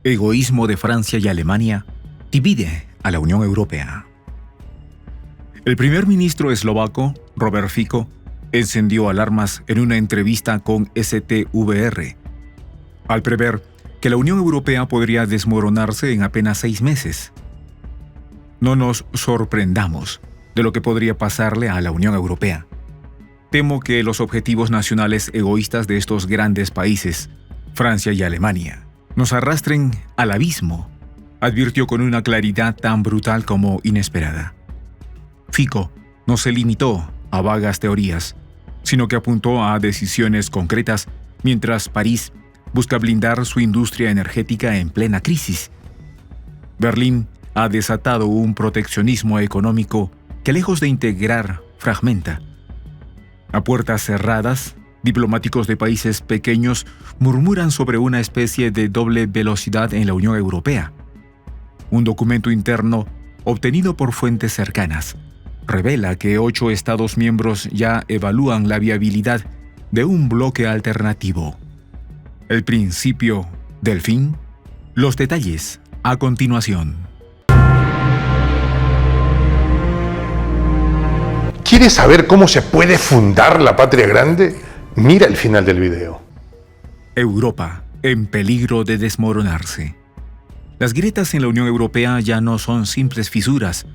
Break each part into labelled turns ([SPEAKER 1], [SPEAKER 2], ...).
[SPEAKER 1] Egoísmo de Francia y Alemania divide a la Unión Europea. El primer ministro eslovaco, Robert Fico, encendió alarmas en una entrevista con STVR, al prever que la Unión Europea podría desmoronarse en apenas 6 meses. No nos sorprendamos de lo que podría pasarle a la Unión Europea. Temo que los objetivos nacionales egoístas de estos grandes países, Francia y Alemania, nos arrastren al abismo, advirtió con una claridad tan brutal como inesperada. Fico no se limitó a vagas teorías, sino que apuntó a decisiones concretas mientras París busca blindar su industria energética en plena crisis. Berlín ha desatado un proteccionismo económico que, lejos de integrar, fragmenta. A puertas cerradas, diplomáticos de países pequeños murmuran sobre una especie de doble velocidad en la Unión Europea. Un documento interno obtenido por fuentes cercanas revela que 8 Estados miembros ya evalúan la viabilidad de un bloque alternativo. ¿El principio del fin? Los detalles a continuación.
[SPEAKER 2] ¿Quieres saber cómo se puede fundar la patria grande? Mira el final del video.
[SPEAKER 1] Europa en peligro de desmoronarse. Las grietas en la Unión Europea ya no son simples fisuras,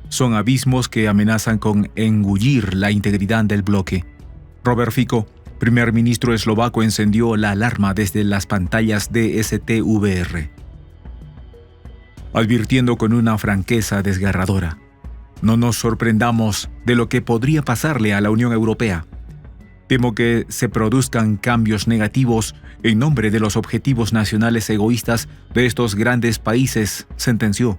[SPEAKER 1] son abismos que amenazan con engullir la integridad del bloque. Robert Fico, primer ministro eslovaco, encendió la alarma desde las pantallas de STVR, advirtiendo con una franqueza desgarradora: no nos sorprendamos de lo que podría pasarle a la Unión Europea. Temo que se produzcan cambios negativos en nombre de los objetivos nacionales egoístas de estos grandes países, sentenció.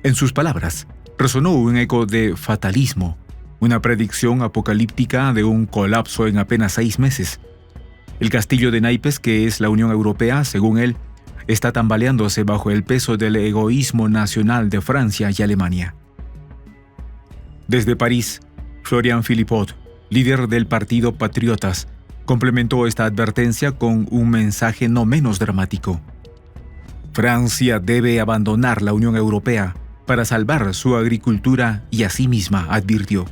[SPEAKER 1] En sus palabras, resonó un eco de fatalismo, una predicción apocalíptica de un colapso en apenas 6 meses. El castillo de naipes que es la Unión Europea, según él, está tambaleándose bajo el peso del egoísmo nacional de Francia y Alemania. Desde París, Florian Philippot, líder del Partido Patriotas, complementó esta advertencia con un mensaje no menos dramático. Francia debe abandonar la Unión Europea para salvar su agricultura y a sí misma, advirtió.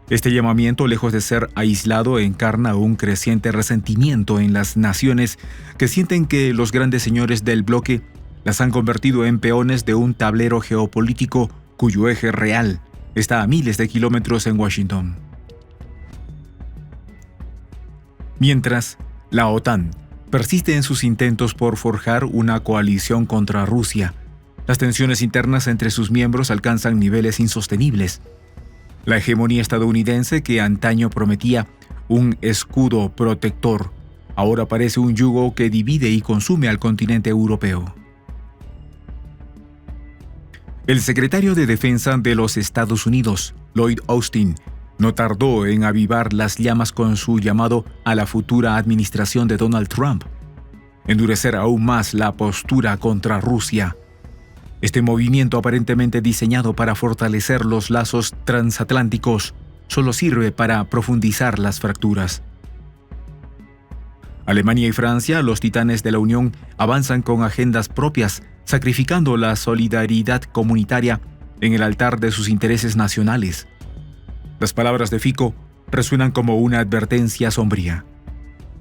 [SPEAKER 1] Este llamamiento, lejos de ser aislado, encarna un creciente resentimiento en las naciones que sienten que los grandes señores del bloque las han convertido en peones de un tablero geopolítico cuyo eje real está a miles de kilómetros en Washington. Mientras, la OTAN persiste en sus intentos por forjar una coalición contra Rusia. Las tensiones internas entre sus miembros alcanzan niveles insostenibles. La hegemonía estadounidense, que antaño prometía un escudo protector, ahora parece un yugo que divide y consume al continente europeo. El secretario de Defensa de los Estados Unidos, Lloyd Austin, no tardó en avivar las llamas con su llamado a la futura administración de Donald Trump: endurecer aún más la postura contra Rusia. Este movimiento, aparentemente diseñado para fortalecer los lazos transatlánticos, solo sirve para profundizar las fracturas. Alemania y Francia, los titanes de la Unión, avanzan con agendas propias, sacrificando la solidaridad comunitaria en el altar de sus intereses nacionales. Las palabras de Fico resuenan como una advertencia sombría.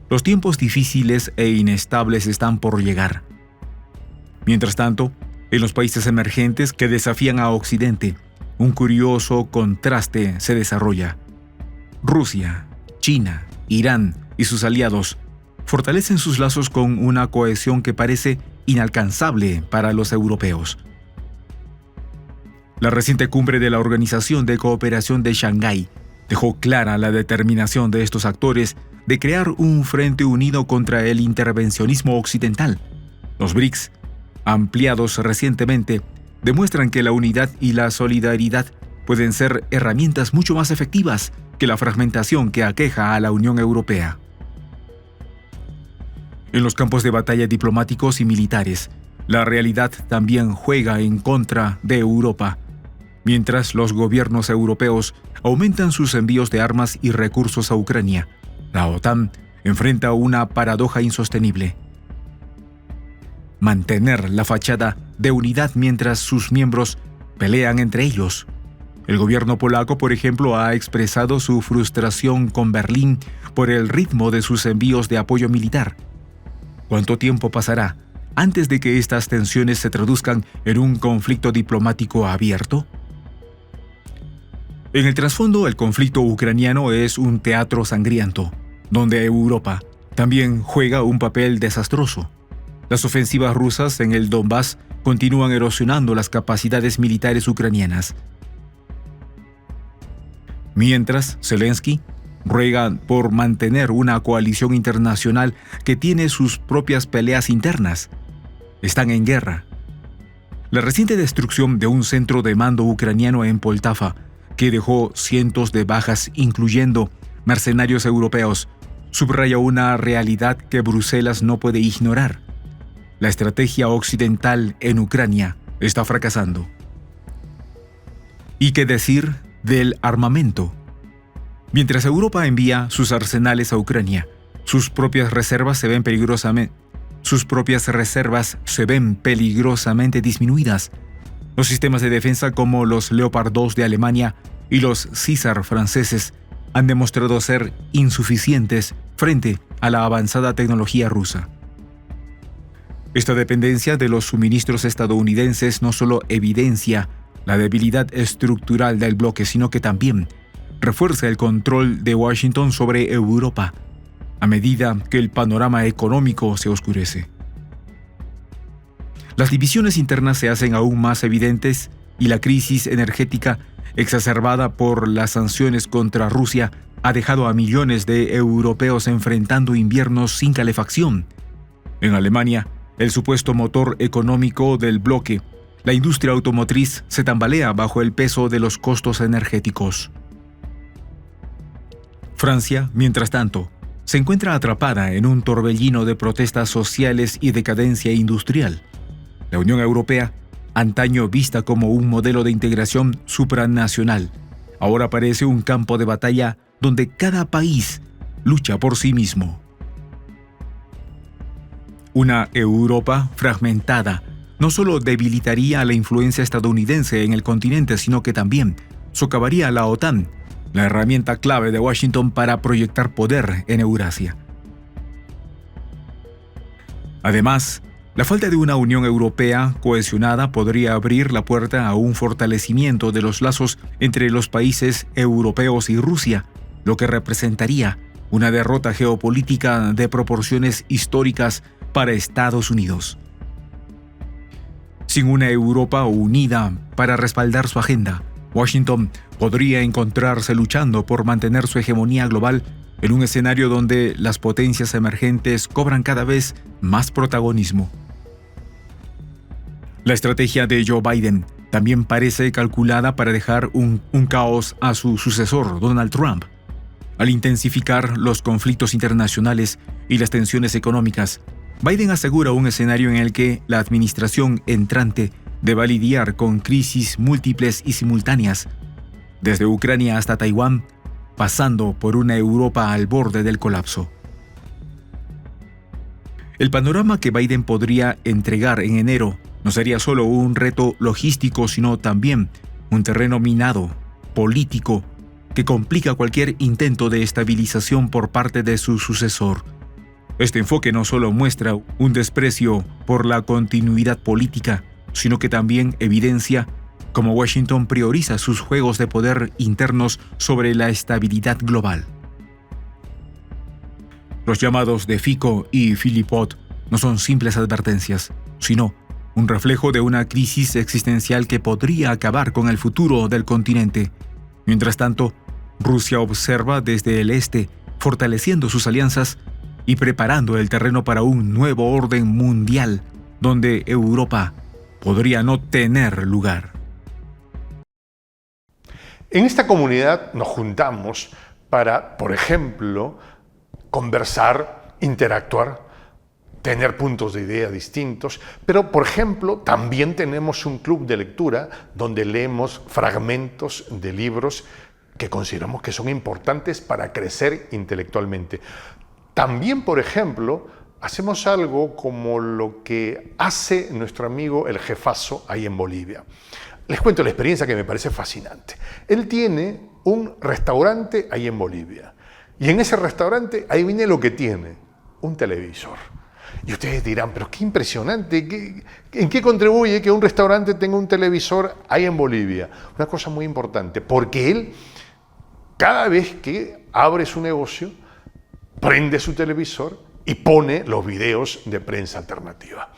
[SPEAKER 1] Los tiempos difíciles e inestables están por llegar. Mientras tanto, en los países emergentes que desafían a Occidente, un curioso contraste se desarrolla. Rusia, China, Irán y sus aliados fortalecen sus lazos con una cohesión que parece inalcanzable para los europeos. La reciente cumbre de la Organización de Cooperación de Shanghái dejó clara la determinación de estos actores de crear un frente unido contra el intervencionismo occidental. Los BRICS, ampliados recientemente, demuestran que la unidad y la solidaridad pueden ser herramientas mucho más efectivas que la fragmentación que aqueja a la Unión Europea. En los campos de batalla diplomáticos y militares, la realidad también juega en contra de Europa. Mientras los gobiernos europeos aumentan sus envíos de armas y recursos a Ucrania, la OTAN enfrenta una paradoja insostenible: mantener la fachada de unidad mientras sus miembros pelean entre ellos. El gobierno polaco, por ejemplo, ha expresado su frustración con Berlín por el ritmo de sus envíos de apoyo militar. ¿Cuánto tiempo pasará antes de que estas tensiones se traduzcan en un conflicto diplomático abierto? En el trasfondo, el conflicto ucraniano es un teatro sangriento, donde Europa también juega un papel desastroso. Las ofensivas rusas en el Donbass continúan erosionando las capacidades militares ucranianas. Mientras, Zelensky ruega por mantener una coalición internacional que tiene sus propias peleas internas. Están en guerra. La reciente destrucción de un centro de mando ucraniano en Poltava, que dejó cientos de bajas, incluyendo mercenarios europeos, subraya una realidad que Bruselas no puede ignorar. La estrategia occidental en Ucrania está fracasando. ¿Y qué decir del armamento? Mientras Europa envía sus arsenales a Ucrania, sus propias reservas se ven peligrosamente disminuidas. Los sistemas de defensa como los Leopard 2 de Alemania y los Caesar franceses han demostrado ser insuficientes frente a la avanzada tecnología rusa. Esta dependencia de los suministros estadounidenses no solo evidencia la debilidad estructural del bloque, sino que también refuerza el control de Washington sobre Europa a medida que el panorama económico se oscurece. Las divisiones internas se hacen aún más evidentes y la crisis energética exacerbada por las sanciones contra Rusia ha dejado a millones de europeos enfrentando inviernos sin calefacción. En Alemania, el supuesto motor económico del bloque, la industria automotriz, se tambalea bajo el peso de los costos energéticos. Francia, mientras tanto, se encuentra atrapada en un torbellino de protestas sociales y decadencia industrial. La Unión Europea, antaño vista como un modelo de integración supranacional, ahora parece un campo de batalla donde cada país lucha por sí mismo. Una Europa fragmentada no solo debilitaría la influencia estadounidense en el continente, sino que también socavaría la OTAN, la herramienta clave de Washington para proyectar poder en Eurasia. Además, la falta de una Unión Europea cohesionada podría abrir la puerta a un fortalecimiento de los lazos entre los países europeos y Rusia, lo que representaría una derrota geopolítica de proporciones históricas para Estados Unidos. Sin una Europa unida para respaldar su agenda, Washington podría encontrarse luchando por mantener su hegemonía global en un escenario donde las potencias emergentes cobran cada vez más protagonismo. La estrategia de Joe Biden también parece calculada para dejar un caos a su sucesor, Donald Trump. Al intensificar los conflictos internacionales y las tensiones económicas, Biden asegura un escenario en el que la administración entrante deba lidiar con crisis múltiples y simultáneas, desde Ucrania hasta Taiwán, pasando por una Europa al borde del colapso. El panorama que Biden podría entregar en enero no sería solo un reto logístico, sino también un terreno minado, político, que complica cualquier intento de estabilización por parte de su sucesor. Este enfoque no solo muestra un desprecio por la continuidad política, sino que también evidencia cómo Washington prioriza sus juegos de poder internos sobre la estabilidad global. Los llamados de Fico y Philippot no son simples advertencias, sino un reflejo de una crisis existencial que podría acabar con el futuro del continente. Mientras tanto, Rusia observa desde el este, fortaleciendo sus alianzas y preparando el terreno para un nuevo orden mundial, donde Europa podría no tener lugar.
[SPEAKER 2] En esta comunidad nos juntamos para, por ejemplo, conversar, interactuar, tener puntos de idea distintos, pero, por ejemplo, también tenemos un club de lectura donde leemos fragmentos de libros que consideramos que son importantes para crecer intelectualmente. También, por ejemplo, hacemos algo como lo que hace nuestro amigo el jefazo ahí en Bolivia. Les cuento la experiencia que me parece fascinante. Él tiene un restaurante ahí en Bolivia. Y en ese restaurante, ahí viene lo que tiene, un televisor. Y ustedes dirán, pero qué impresionante, ¿en qué contribuye que un restaurante tenga un televisor ahí en Bolivia? Una cosa muy importante, porque él, cada vez que abre su negocio, prende su televisor y pone los videos de Prensa Alternativa.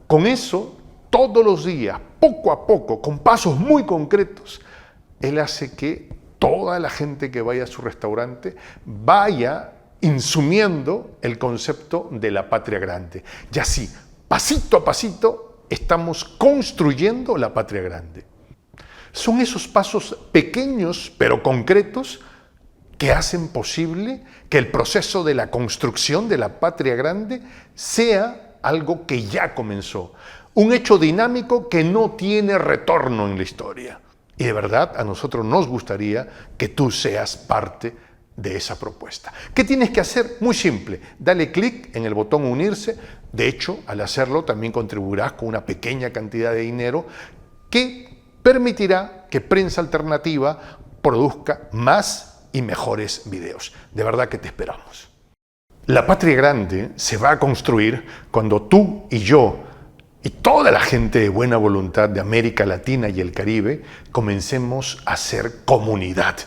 [SPEAKER 2] Con eso, todos los días, poco a poco, con pasos muy concretos, él hace que toda la gente que vaya a su restaurante vaya insumiendo el concepto de la patria grande. Y así, pasito a pasito, estamos construyendo la patria grande. Son esos pasos pequeños pero concretos que hacen posible que el proceso de la construcción de la patria grande sea algo que ya comenzó. Un hecho dinámico que no tiene retorno en la historia. Y de verdad, a nosotros nos gustaría que tú seas parte de esa propuesta. ¿Qué tienes que hacer? Muy simple. Dale clic en el botón unirse. De hecho, al hacerlo también contribuirás con una pequeña cantidad de dinero que permitirá que Prensa Alternativa produzca más y mejores videos. De verdad que te esperamos. La patria grande se va a construir cuando tú y yo y toda la gente de buena voluntad de América Latina y el Caribe comencemos a ser comunidad.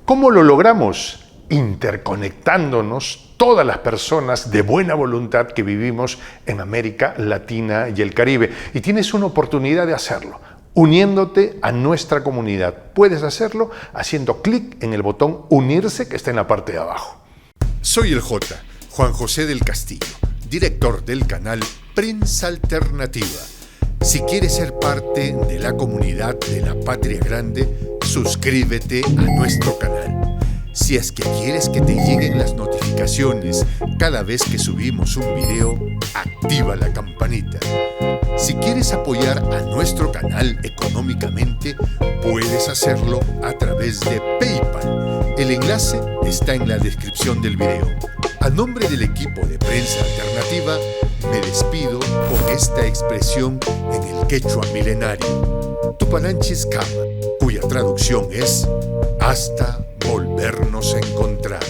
[SPEAKER 2] ¿Cómo lo logramos? Interconectándonos todas las personas de buena voluntad que vivimos en América Latina y el Caribe. Y tienes una oportunidad de hacerlo, uniéndote a nuestra comunidad. Puedes hacerlo haciendo clic en el botón unirse que está en la parte de abajo.
[SPEAKER 3] Soy el J, Juan José del Castillo, director del canal Prensa Alternativa. Si quieres ser parte de la comunidad de la Patria Grande, suscríbete a nuestro canal. Si es que quieres que te lleguen las notificaciones cada vez que subimos un video, activa la campanita. Si quieres apoyar a nuestro canal económicamente, puedes hacerlo a través de PayPal. El enlace está en la descripción del video. A nombre del equipo de Prensa Alternativa, me despido con esta expresión en el quechua milenario, Tupananchis Kama, cuya traducción es hasta volvernos a encontrar.